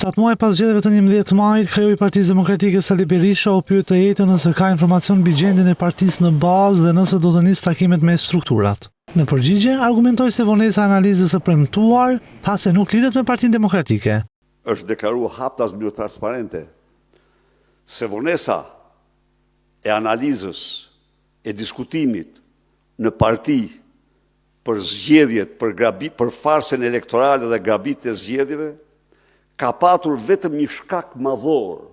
7 muaj pas zgjedhjeve të 11 majit, kreu i Partisë Demokratike Sali Berisha u pyet të njëjtën nëse ka informacion mbi gjendjen e partisë në bazë dhe nëse do të nisë takimet me strukturat. Në përgjigje, argumentoi se vonesa e analizës së premtuar tha se nuk lidhet me Partinë Demokratike. Është deklaruar hapta në mënyrë transparente se vonesa e analizës e diskutimit në parti për zgjedhjet, për farsën elektorale dhe grabit e zgjedhjeve, ka patur vetëm një shkak madhor,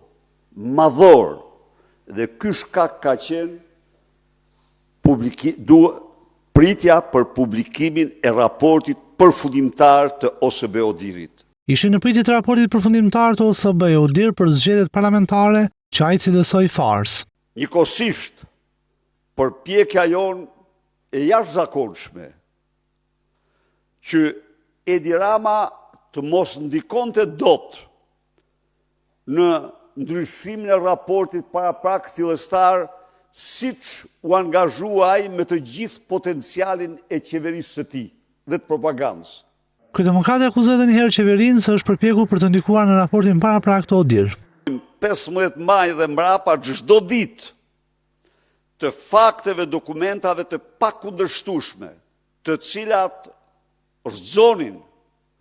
dhe ky shkak ka qenë pritja për publikimin e raportit përfundimtar të OSBE ODIHR-it. Ishin në pritje të raportit përfundimtar të OSBE ODIHR për zgjedhjet parlamentare që ai cilësoi fars. Njëkohësisht, përpjekja jonë e jashtëzakonshme që Edi Rama të mos ndikonte dot në ndryshimin e raportit paraprak fillestar, siç u angazhua ai me të gjithë potencialin e qeverisë së tij dhe të propagandës. Kryedemokrati akuzoi edhe një herë qeverinë se është përpjekur për të ndikuar në raportin paraprak të ODIHR. 15 maj dhe mbrapa çdo ditë të fakteve, dokumentave të pakundërshtueshme, të cilat rrëzonin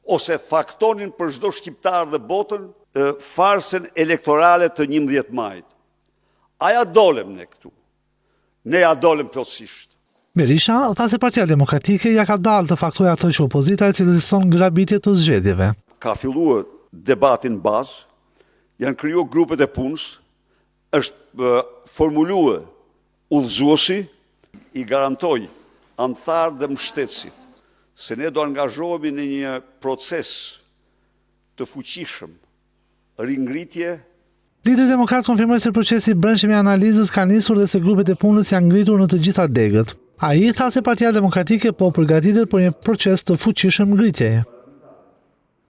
ose faktonin për çdo shqiptar dhe botën farsën elektorale të 11 majit. A ja dolem ne këtu? Ne ja dolem plotësisht. Berisha tha se Partia Demokratike ja ka dalë të faktojë ato që opozita e cilëson grabitje të zgjedhjeve. Ka filluar debatin bazë, janë krijuar grupet e punës, është formuluar udhëzuesi, i garantoj antarë dhe mbështetësit se ne do angazhohemi në një proces të fuqishëm, ringritje. Lideri demokrat konfirmoi se procesi i brendshëm i analizës ka nisur dhe se grupet e punës janë ngritur në të gjitha degët. Ai tha se Partia Demokratike po përgatitet për një proces të fuqishëm ngritjeje.